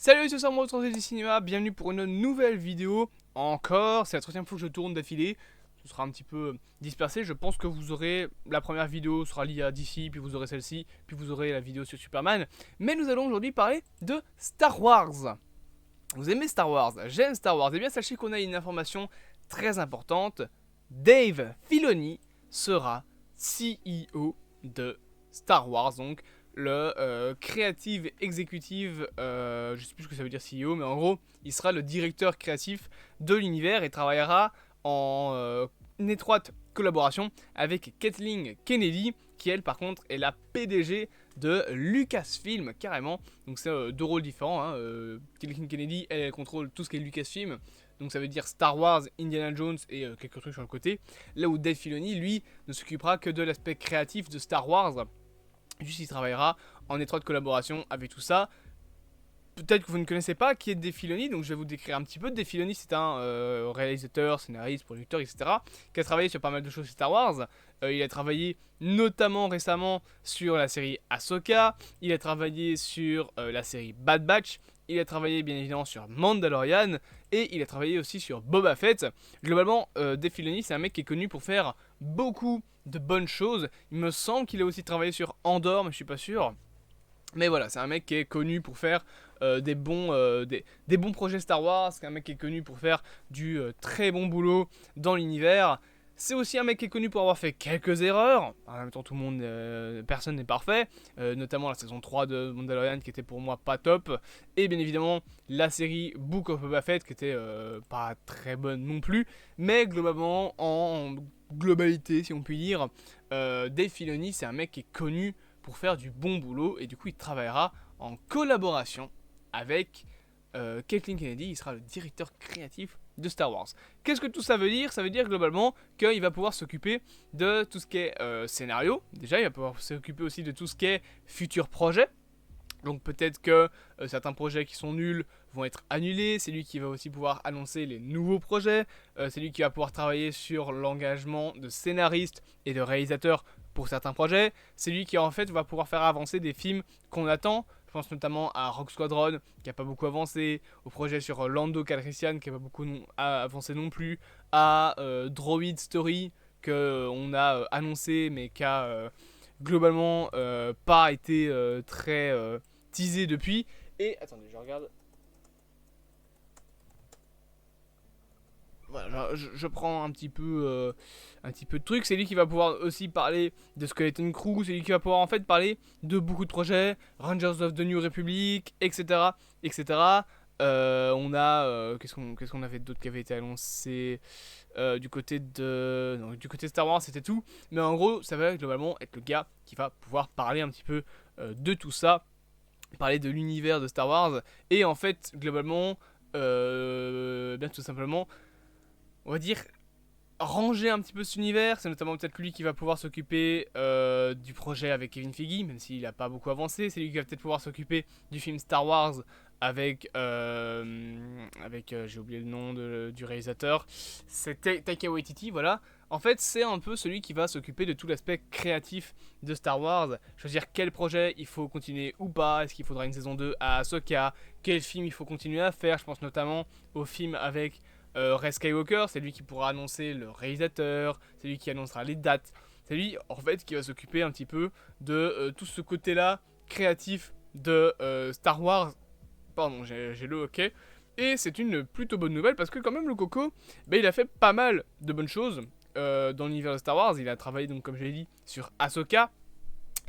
Salut, c'est Sam du cinéma, bienvenue pour une nouvelle vidéo. Encore, c'est la troisième fois que je tourne d'affilée. Ce sera un petit peu dispersé. Je pense que vous aurez la première vidéo sera liée à DC, puis vous aurez celle-ci, puis vous aurez la vidéo sur Superman. Mais nous allons aujourd'hui parler de Star Wars. Vous aimez Star Wars? J'aime Star Wars. Eh bien, sachez qu'on a une information très importante. Dave Filoni sera CEO de Star Wars, donc le créative exécutive, je sais plus ce que ça veut dire CEO, mais en gros, il sera le directeur créatif de l'univers et travaillera en étroite collaboration avec Kathleen Kennedy, qui elle par contre est la PDG de Lucasfilm carrément. Donc c'est deux rôles différents. Kathleen Kennedy, elle contrôle tout ce qui est Lucasfilm. Donc ça veut dire Star Wars, Indiana Jones et quelques trucs sur le côté. Là où Dave Filoni, lui, ne s'occupera que de l'aspect créatif de Star Wars. Juste, il travaillera en étroite collaboration avec tout ça. Peut-être que vous ne connaissez pas qui est Dave Filoni, donc je vais vous décrire un petit peu. Dave Filoni, c'est un réalisateur, scénariste, producteur, etc., qui a travaillé sur pas mal de choses sur Star Wars. Il a travaillé notamment récemment sur la série Ahsoka, il a travaillé sur la série Bad Batch, il a travaillé bien évidemment sur Mandalorian, et il a travaillé aussi sur Boba Fett. Globalement, Dave Filoni, c'est un mec qui est connu pour faire beaucoup de bonnes choses. Il me semble qu'il a aussi travaillé sur Andor, mais je suis pas sûr. Mais voilà, c'est un mec qui est connu pour faire des bons projets Star Wars. C'est un mec qui est connu pour faire du très bon boulot dans l'univers. C'est aussi un mec qui est connu pour avoir fait quelques erreurs. En même temps, personne n'est parfait. Notamment la saison 3 de Mandalorian qui était pour moi pas top. Et bien évidemment, la série Book of Boba Fett qui était pas très bonne non plus. Mais globalement, en globalité, si on peut dire, Dave Filoni, c'est un mec qui est connu pour faire du bon boulot et du coup il travaillera en collaboration avec Kathleen Kennedy. Il sera le directeur créatif de Star Wars. Qu'est-ce que tout ça veut dire? Ça veut dire globalement qu'il va pouvoir s'occuper de tout ce qui est scénario. Déjà, il va pouvoir s'occuper aussi de tout ce qui est futur projet. Donc peut-être que certains projets qui sont nuls vont être annulés. C'est lui qui va aussi pouvoir annoncer les nouveaux projets. C'est lui qui va pouvoir travailler sur l'engagement de scénaristes et de réalisateurs pour certains projets. C'est lui qui en fait va pouvoir faire avancer des films qu'on attend. Je pense notamment à Rogue Squadron qui n'a pas beaucoup avancé, au projet sur Lando Calrissian qui n'a pas beaucoup avancé non plus, à Droid Story qu'on a annoncé mais qui a globalement pas été très teasé depuis. Et attendez, je regarde. Voilà, je prends un petit peu de trucs. C'est lui qui va pouvoir aussi parler de Skeleton Crew. C'est lui qui va pouvoir en fait parler de beaucoup de projets, Rangers of the New Republic, etc., etc. On a qu'est-ce qu'on avait d'autre qui avait été annoncé du côté de non, du côté de Star Wars, c'était tout. Mais en gros, ça va globalement être le gars qui va pouvoir parler un petit peu de tout ça, parler de l'univers de Star Wars et en fait globalement bien tout simplement on va dire, ranger un petit peu cet univers. C'est notamment peut-être lui qui va pouvoir s'occuper du projet avec Kevin Feige, même s'il n'a pas beaucoup avancé. C'est lui qui va peut-être pouvoir s'occuper du film Star Wars avec j'ai oublié le nom du réalisateur. C'est Taika Waititi, voilà. En fait, c'est un peu celui qui va s'occuper de tout l'aspect créatif de Star Wars. Choisir quel projet il faut continuer ou pas. Est-ce qu'il faudra une saison 2 à Ahsoka? Quel film il faut continuer à faire? Je pense notamment au film avec Rey Skywalker, c'est lui qui pourra annoncer le réalisateur, c'est lui qui annoncera les dates, c'est lui en fait qui va s'occuper un petit peu de tout ce côté-là créatif de Star Wars. Pardon, j'ai le hockey. Et c'est une plutôt bonne nouvelle parce que quand même le Coco, il a fait pas mal de bonnes choses dans l'univers de Star Wars. Il a travaillé donc comme je l'ai dit sur Ahsoka,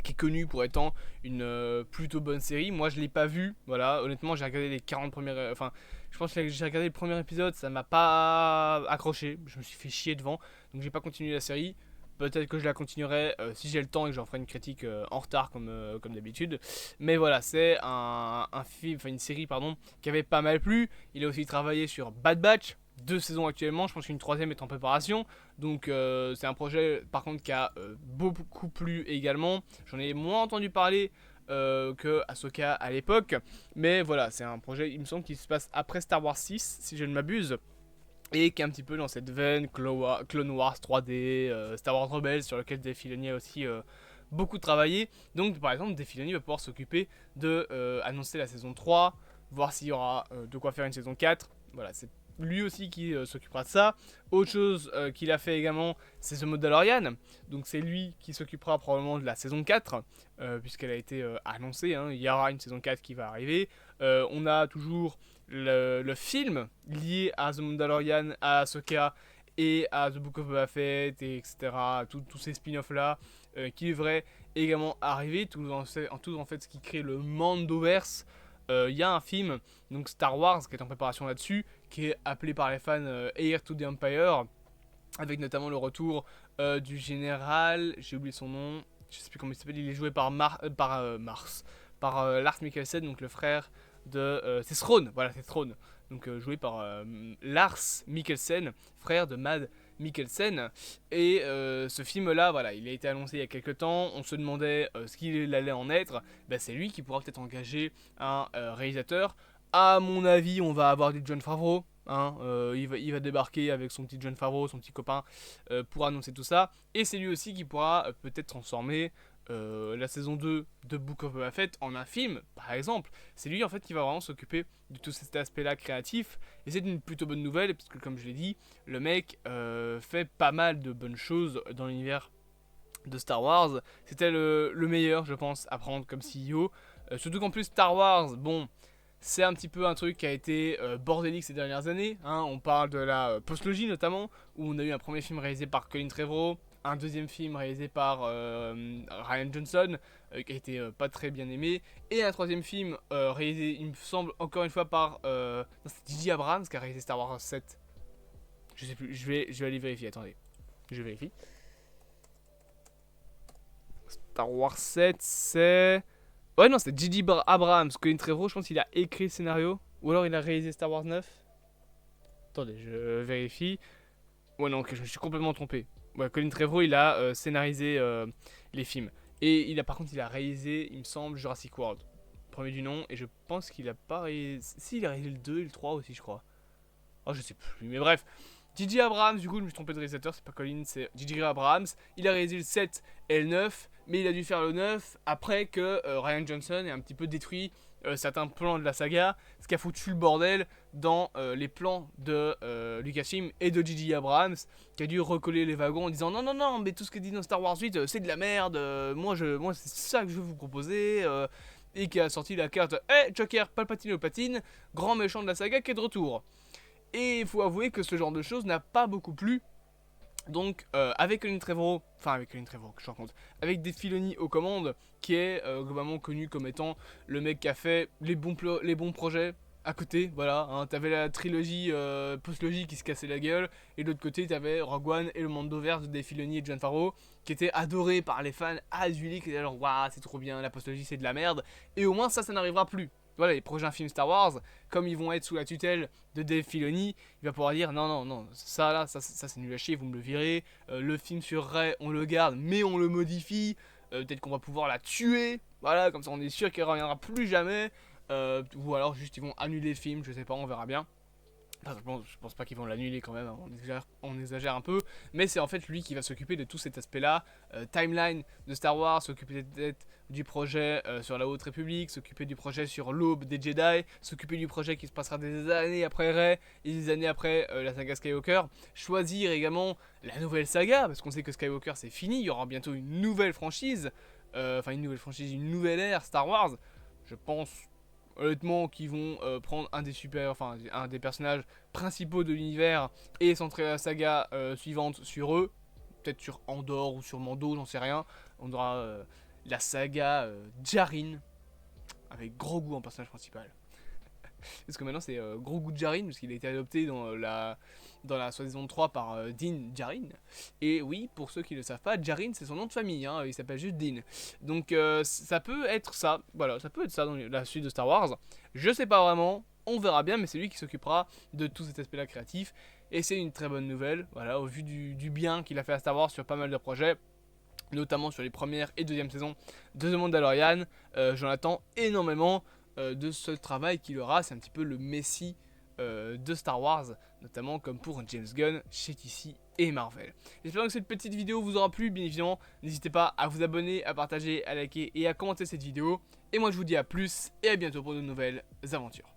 qui est connu pour étant une plutôt bonne série. Moi, je l'ai pas vue. Voilà, honnêtement, j'ai regardé les 40 premières. Enfin, je pense que j'ai regardé le premier épisode, ça m'a pas accroché. Je me suis fait chier devant, donc j'ai pas continué la série. Peut-être que je la continuerai si j'ai le temps et que j'en ferai une critique en retard comme d'habitude. Mais voilà, c'est un film, enfin une série pardon, qui avait pas mal plu. Il a aussi travaillé sur Bad Batch, 2 saisons actuellement. Je pense qu'une troisième est en préparation. Donc c'est un projet par contre qui a beaucoup plu également. J'en ai moins entendu parler que Ahsoka à l'époque. Mais voilà, c'est un projet, il me semble, qui se passe après Star Wars 6, si je ne m'abuse. Et qui est un petit peu dans cette veine Clone Wars 3D, Star Wars Rebels, sur lequel Dave Filoni a aussi beaucoup travaillé. Donc par exemple, Dave Filoni va pouvoir s'occuper de annoncer la saison 3, voir s'il y aura de quoi faire une saison 4. Voilà, c'est lui aussi qui s'occupera de ça. Autre chose qu'il a fait également, c'est The Mandalorian. Donc c'est lui qui s'occupera probablement de la saison 4, puisqu'elle a été annoncée, hein. Il y aura une saison 4 qui va arriver. On a toujours le film lié à The Mandalorian, à Ahsoka et à The Book of Boba Fett, et etc. Tous ces spin-offs là qui devraient également arriver. Tout en fait ce qui crée le Mandoverse. Il y a un film, donc Star Wars, qui est en préparation là-dessus, qui est appelé par les fans Heir to the Empire, avec notamment le retour du général, j'ai oublié son nom, je sais plus comment il s'appelle, il est joué par Lars Mikkelsen, donc le frère de... c'est Thrawn, voilà, c'est Thrawn, donc joué par Lars Mikkelsen, frère de Mads Mikkelsen. Et ce film là, voilà, il a été annoncé il y a quelques temps. On se demandait ce qu'il allait en être. Ben, c'est lui qui pourra peut-être engager un réalisateur. À mon avis, on va avoir du Jon Favreau, hein. Il va débarquer avec son petit Jon Favreau, son petit copain, pour annoncer tout ça. Et c'est lui aussi qui pourra peut-être transformer la saison 2 de Book of Boba Fett en un film, par exemple. C'est lui en fait qui va vraiment s'occuper de tout cet aspect-là créatif. Et c'est une plutôt bonne nouvelle, parce que comme je l'ai dit, le mec fait pas mal de bonnes choses dans l'univers de Star Wars. C'était le meilleur, je pense, à prendre comme CEO. Surtout qu'en plus Star Wars, bon, c'est un petit peu un truc qui a été bordélique ces dernières années, hein. On parle de la postlogie notamment, où on a eu un premier film réalisé par Colin Trevorrow, un deuxième film réalisé par Ryan Johnson, qui a été pas très bien aimé, et un troisième film réalisé, il me semble, encore une fois par... non, c'est J.J. Abrams qui a réalisé Star Wars 7. Je sais plus, je vais aller vérifier, attendez. Je vérifie. Star Wars 7, c'est... Ouais, non, c'est J.J. Abrams. Colin Trevorrow, je pense qu'il a écrit le scénario. Ou alors il a réalisé Star Wars 9. Attendez, je vérifie. Ouais, non, ok, je me suis complètement trompé. Ouais, Colin Trevorrow, il a scénarisé les films. Et par contre, il a réalisé, il me semble, Jurassic World. Premier du nom. Et je pense qu'il a pas réalisé... Si, il a réalisé le 2 et le 3 aussi, je crois. Oh, je sais plus. Mais bref. J.J. Abrams, du coup, je me suis trompé de réalisateur, c'est pas Colin, c'est J.J. Abrams. Il a réalisé le 7 et le 9, mais il a dû faire le 9 après que Ryan Johnson ait un petit peu détruit certains plans de la saga, ce qui a foutu le bordel dans les plans de Lucasfilm et de J.J. Abrams, qui a dû recoller les wagons en disant non, non, non, mais tout ce qui est dit dans Star Wars 8, c'est de la merde, moi c'est ça que je veux vous proposer, et qui a sorti la carte hey, Joker, Palpatine au patine, grand méchant de la saga qui est de retour. Et il faut avouer que ce genre de choses n'a pas beaucoup plu. Donc avec Colin Trevorrow, que je raconte, avec Dave Filoni aux commandes, qui est globalement connu comme étant le mec qui a fait les bons projets à côté, voilà, hein. T'avais la trilogie post-logie qui se cassait la gueule, et de l'autre côté t'avais Rogue One et le Mandoverse de Dave Filoni et Jon Favreau, qui étaient adorés par les fans adulés, qui étaient genre waouh c'est trop bien, la post-logie c'est de la merde, et au moins ça n'arrivera plus. Voilà, les prochains films Star Wars, comme ils vont être sous la tutelle de Dave Filoni, il va pouvoir dire non, non, non, ça c'est nul à chier, vous me le virez. Le film sur Rey, on le garde, mais on le modifie. Peut-être qu'on va pouvoir la tuer. Voilà, comme ça on est sûr qu'elle reviendra plus jamais. Ou alors juste ils vont annuler le film, je sais pas, on verra bien. Enfin, je pense pas qu'ils vont l'annuler quand même, hein, on exagère un peu, mais c'est en fait lui qui va s'occuper de tout cet aspect-là, timeline de Star Wars, s'occuper peut-être du projet sur la Haute République, s'occuper du projet sur l'aube des Jedi, s'occuper du projet qui se passera des années après Rey et des années après la saga Skywalker, choisir également la nouvelle saga, parce qu'on sait que Skywalker c'est fini, il y aura bientôt une nouvelle franchise, une nouvelle ère Star Wars, je pense... Honnêtement, qui vont prendre un des personnages principaux de l'univers et centrer la saga suivante sur eux, peut-être sur Andor ou sur Mando, j'en sais rien. On aura la saga Djarin avec Grogu en personnage principal. Parce que maintenant c'est Grogu Djarin, parce qu'il a été adopté dans la saison 3 par Din Djarin. Et oui, pour ceux qui ne le savent pas, Djarin c'est son nom de famille, hein, il s'appelle juste Din. Donc ça peut être ça, voilà, ça peut être ça dans la suite de Star Wars. Je sais pas vraiment, on verra bien, mais c'est lui qui s'occupera de tout cet aspect-là créatif. Et c'est une très bonne nouvelle, voilà, au vu du bien qu'il a fait à Star Wars sur pas mal de projets. Notamment sur les premières et deuxième saisons de The Mandalorian. J'en attends énormément de ce travail qu'il aura. C'est un petit peu le messie de Star Wars, notamment comme pour James Gunn chez DC et Marvel. J'espère que cette petite vidéo vous aura plu, bien évidemment. N'hésitez pas à vous abonner, à partager, à liker et à commenter cette vidéo. Et moi je vous dis à plus et à bientôt pour de nouvelles aventures.